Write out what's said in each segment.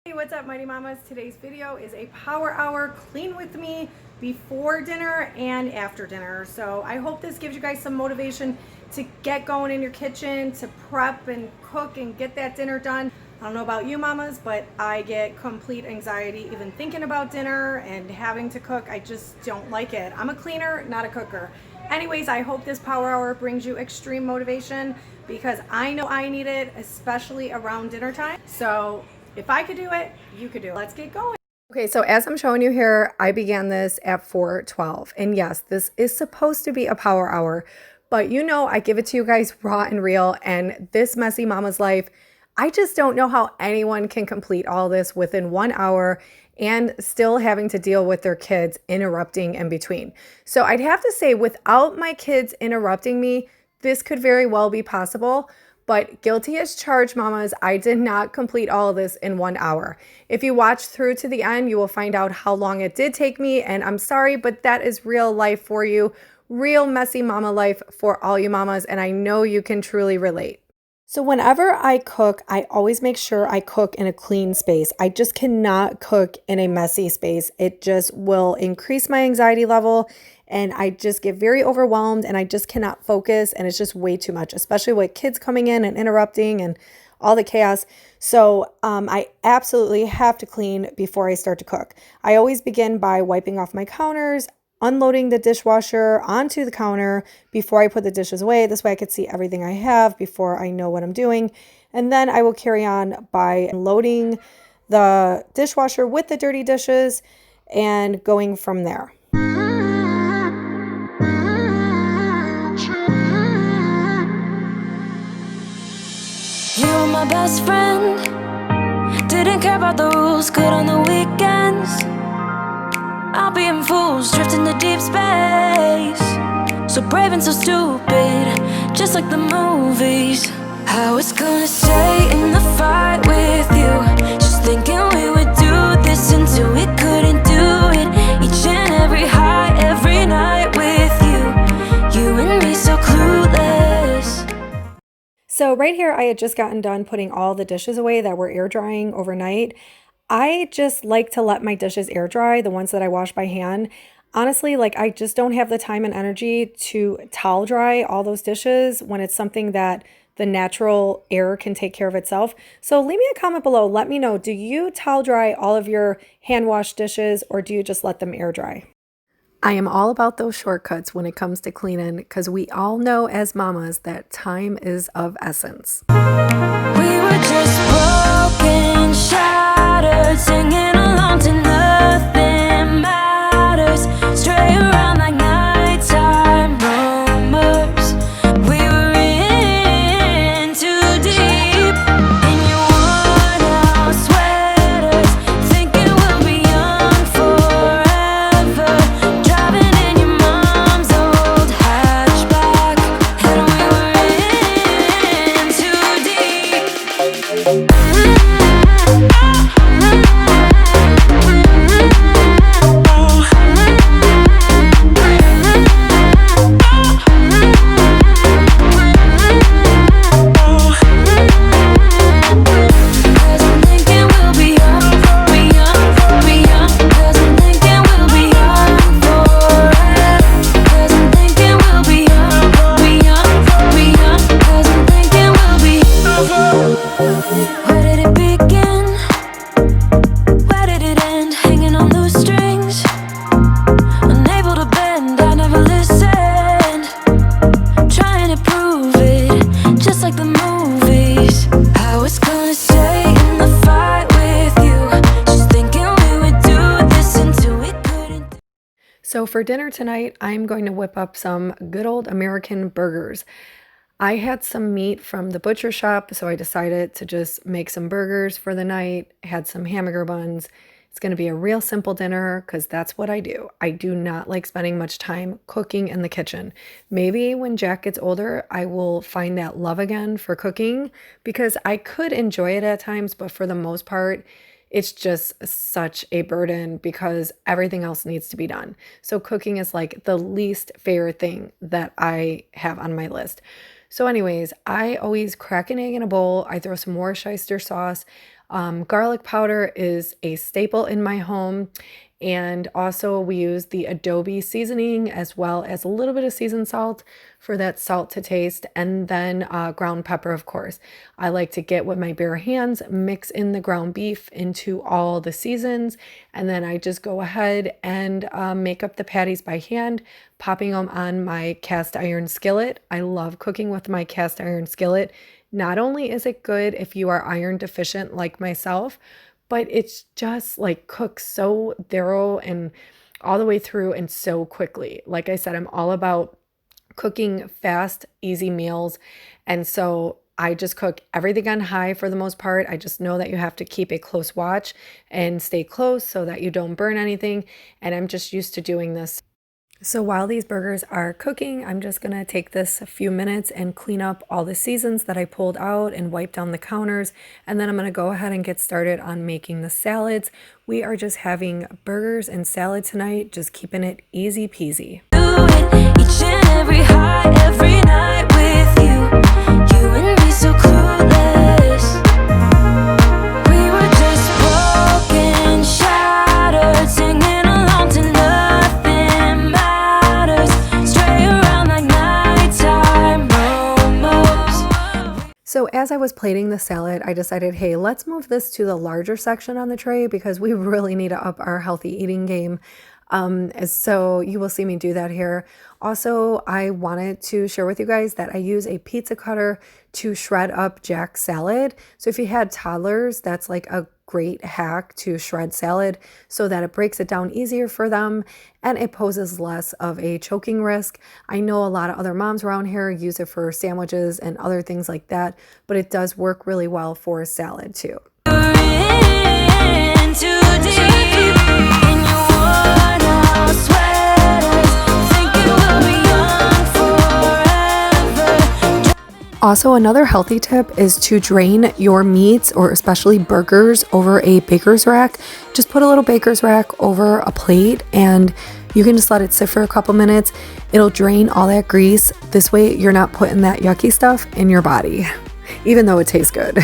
Hey, what's up, Mighty Mamas? Today's video is a power hour clean with me before dinner and after dinner. So I hope this gives you guys some motivation to get going in your kitchen, to prep and cook and get that dinner done. I don't know about you mamas, but I get complete anxiety even thinking about dinner and having to cook. I just don't like it. I'm a cleaner, not a cooker. Anyways, I hope this power hour brings you extreme motivation because I know I need it, especially around dinner time. So if I could do it, you could do it. Let's get going. Okay, so as I'm showing you here, I began this at 4:12. And yes, this is supposed to be a power hour, but you know I give it to you guys raw and real. And this messy mama's life, I just don't know how anyone can complete all this within 1 hour and still having to deal with their kids interrupting in between. So I'd have to say, without my kids interrupting me, this could very well be possible. But guilty as charged, mamas, I did not complete all of this in 1 hour. If you watch through to the end, you will find out how long it did take me. And I'm sorry, but that is real life for you, real messy mama life for all you mamas. And I know you can truly relate. So whenever I cook, I always make sure I cook in a clean space. I just cannot cook in a messy space. It just will increase my anxiety level and I just get very overwhelmed and I just cannot focus and it's just way too much, especially with kids coming in and interrupting and all the chaos. So I absolutely have to clean before I start to cook. I always begin by wiping off my counters, unloading the dishwasher onto the counter before I put the dishes away. This way I could see everything I have before I know what I'm doing. And then I will carry on by loading the dishwasher with the dirty dishes and going from there. You were my best friend, didn't care about the rules, good on the weekends. I'll be in fools, drifting to deep space. So brave and so stupid, just like the movies. I was gonna stay in the fight with you, just thinking we would do this until we couldn't do it. Each and every high, every night with you, you and me so clueless. So right here, I had just gotten done putting all the dishes away that were air drying overnight. I just like to let my dishes air dry, the ones that I wash by hand. Honestly, like I just don't have the time and energy to towel dry all those dishes when it's something that the natural air can take care of itself. So leave me a comment below. Let me know, do you towel dry all of your hand washed dishes or do you just let them air dry? I am all about those shortcuts when it comes to cleaning because we all know as mamas that time is of essence. We were just broken, shattered, singing along to nothing matters. Stray around like nighttime rumors. We were in too deep in your worn-out sweaters, thinking we'll be young forever. Driving in your mom's old hatchback, and we were in too deep. Where did it begin? Where did it end? Hanging on loose strings, unable to bend, I never listened. Trying to prove it, just like the movies. I was gonna stay in the fight with you, just thinking we would do this until we couldn't. So for dinner tonight, I'm going to whip up some good old American burgers. I had some meat from the butcher shop, so I decided to just make some burgers for the night, had some hamburger buns. It's going to be a real simple dinner because that's what I do. I do not like spending much time cooking in the kitchen. Maybe when Jack gets older, I will find that love again for cooking because I could enjoy it at times, but for the most part, it's just such a burden because everything else needs to be done. So cooking is like the least favorite thing that I have on my list. So anyways, I always crack an egg in a bowl. I throw some Worcestershire sauce, Garlic powder is a staple in my home. And also we use the Adobe seasoning as well as a little bit of seasoned salt for that salt to taste. And then ground pepper, of course. I like to get with my bare hands, mix in the ground beef into all the seasons. And then I just go ahead and make up the patties by hand, popping them on my cast iron skillet. I love cooking with my cast iron skillet. Not only is it good if you are iron deficient like myself, but it's just like cooks so thorough and all the way through and so quickly. Like I said, I'm all about cooking fast, easy meals. And so I just cook everything on high for the most part. I just know that you have to keep a close watch and stay close so that you don't burn anything. And I'm just used to doing this. So while these burgers are cooking, I'm just going to take this a few minutes and clean up all the seasons that I pulled out and wipe down the counters. And then I'm going to go ahead and get started on making the salads. We are just having burgers and salad tonight, just keeping it easy peasy. Do it each and every high, every night with you. You and me so clueless. We were just broken, shattered, singing along to nothing matters. Stray around like nighttime almost. So as I was plating the salad, I decided, hey, let's move this to the larger section on the tray because we really need to up our healthy eating game. So you will see me do that here. Also, I wanted to share with you guys that I use a pizza cutter to shred up Jack salad. So if you had toddlers, that's like a great hack to shred salad so that it breaks it down easier for them and it poses less of a choking risk. I know a lot of other moms around here use it for sandwiches and other things like that, but it does work really well for salad too. In too deep in your worn out sweaters, thinking we'll be young forever. Also, another healthy tip is to drain your meats or especially burgers over a baker's rack. Just put a little baker's rack over a plate and you can just let it sit for a couple minutes. It'll drain all that grease. This way you're not putting that yucky stuff in your body, even though it tastes good.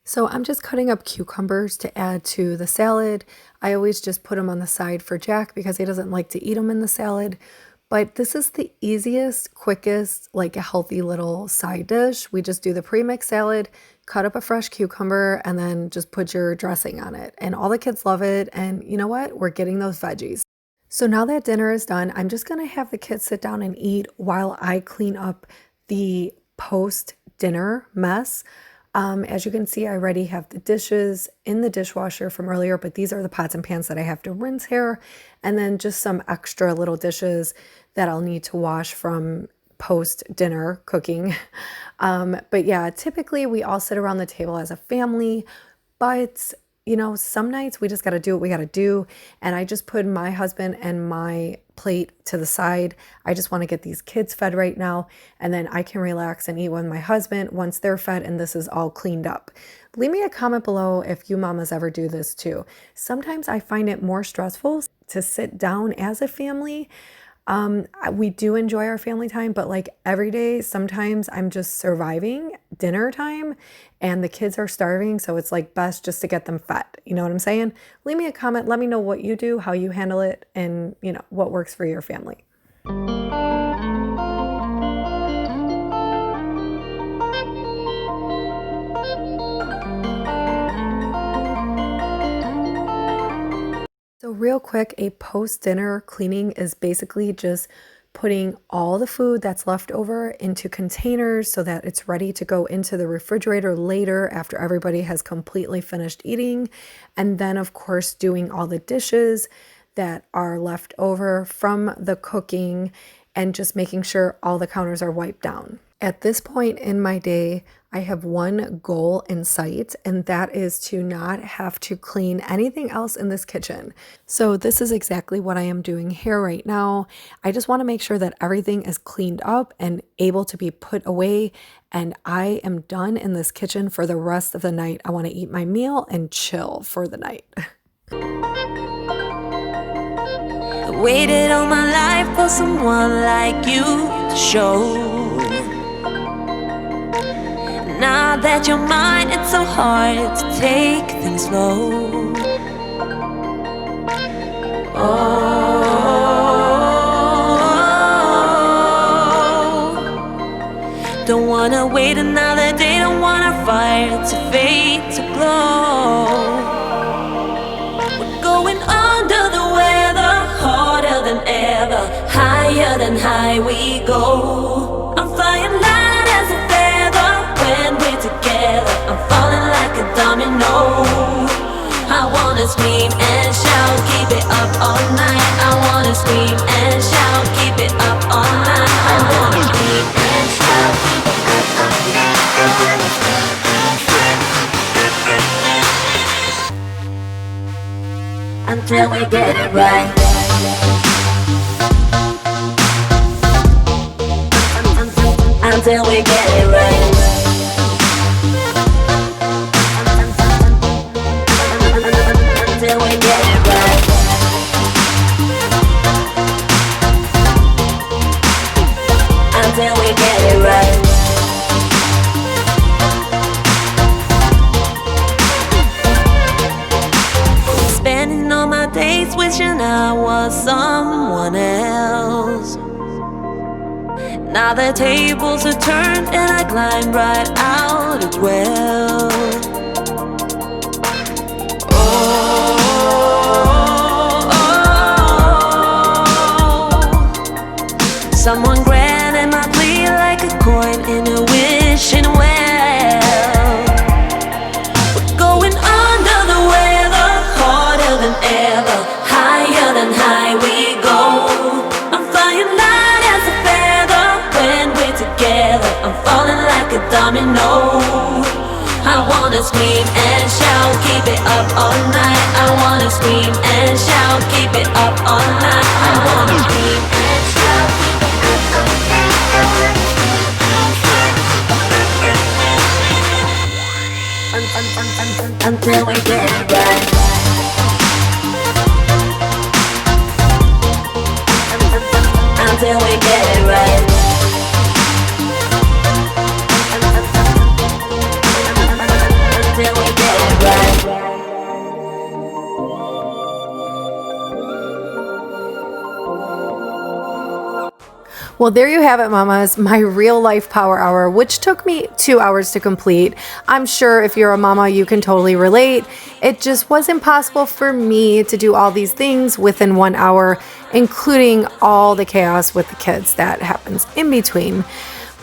So I'm just cutting up cucumbers to add to the salad. I always just put them on the side for Jack because he doesn't like to eat them in the salad. But this is the easiest, quickest, like a healthy little side dish. We just do the pre-mixed salad, cut up a fresh cucumber, and then just put your dressing on it. And all the kids love it. And you know what? We're getting those veggies. So now that dinner is done, I'm just going to have the kids sit down and eat while I clean up the post-dinner mess. As you can see, I already have the dishes in the dishwasher from earlier, but these are the pots and pans that I have to rinse here. And then just some extra little dishes that I'll need to wash from post-dinner cooking. But yeah, typically we all sit around the table as a family, but you know, some nights we just got to do what we got to do. And I just put my husband and my plate to the side. I just want to get these kids fed right now. And then I can relax and eat with my husband once they're fed and this is all cleaned up. Leave me a comment below if you mamas ever do this too. Sometimes I find it more stressful to sit down as a family. We do enjoy our family time, but like every day, sometimes I'm just surviving dinner time and the kids are starving. So it's like best just to get them fed. You know what I'm saying? Leave me a comment. Let me know what you do, how you handle it, and you know, what works for your family. So real quick, a post-dinner cleaning is basically just putting all the food that's left over into containers so that it's ready to go into the refrigerator later after everybody has completely finished eating. And then of course, doing all the dishes that are left over from the cooking and just making sure all the counters are wiped down. At this point in my day, I have one goal in sight, and that is to not have to clean anything else in this kitchen. So this is exactly what I am doing here right now. I just want to make sure that everything is cleaned up and able to be put away, and I am done in this kitchen for the rest of the night. I want to eat my meal and chill for the night. Waited all my life for someone like you to show. Now that you're mine, it's so hard to take things slow. Oh, don't wanna wait another day, don't want our fire to fade to glow. We're going under the weather, harder than ever, higher than high we go. I'm flying light as a feather when we're together. I'm falling like a domino. I wanna scream and shout, keep it up all night. I wanna scream and shout, keep it up all night. I wanna scream and shout, keep it up all night. I wanna scream and shout until we get it right. Until we get it right. Until we get it right. Until we get it right. Spending all my days wishing I was someone else. Now the tables are turned and I climb right out as well. Someone granted my plea like a coin in a wishing well. We're going under the weather, harder than ever, higher than high we go. I'm flying light as a feather when we're together. I'm falling like a domino. I wanna scream and shout, keep it up all night. I wanna scream and shout, keep it up all night. I wanna scream and shout, keep it up all night. I wanna scream and shout until we get it right. Until we get it right. Until we get it right. Well, there you have it, mamas, my real life power hour, which took me 2 hours to complete. I'm sure if you're a mama, you can totally relate. It just was impossible for me to do all these things within 1 hour, including all the chaos with the kids that happens in between.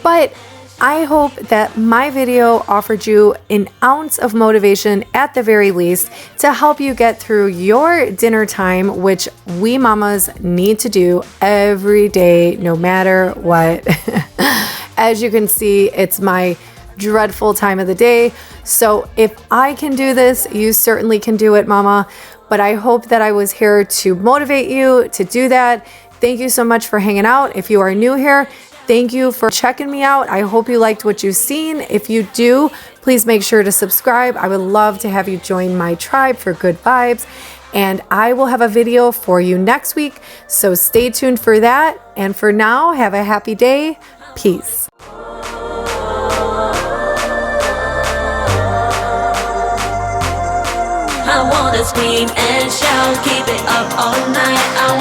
But I hope that my video offered you an ounce of motivation at the very least to help you get through your dinner time, which we mamas need to do every day, no matter what. As you can see, it's my dreadful time of the day. So if I can do this, you certainly can do it, mama. But I hope that I was here to motivate you to do that. Thank you so much for hanging out. If you are new here, thank you for checking me out. I hope you liked what you've seen. If you do, please make sure to subscribe. I would love to have you join my tribe for good vibes. And I will have a video for you next week. So stay tuned for that. And for now, have a happy day. Peace. I wanna scream and shout, keep it up all night. I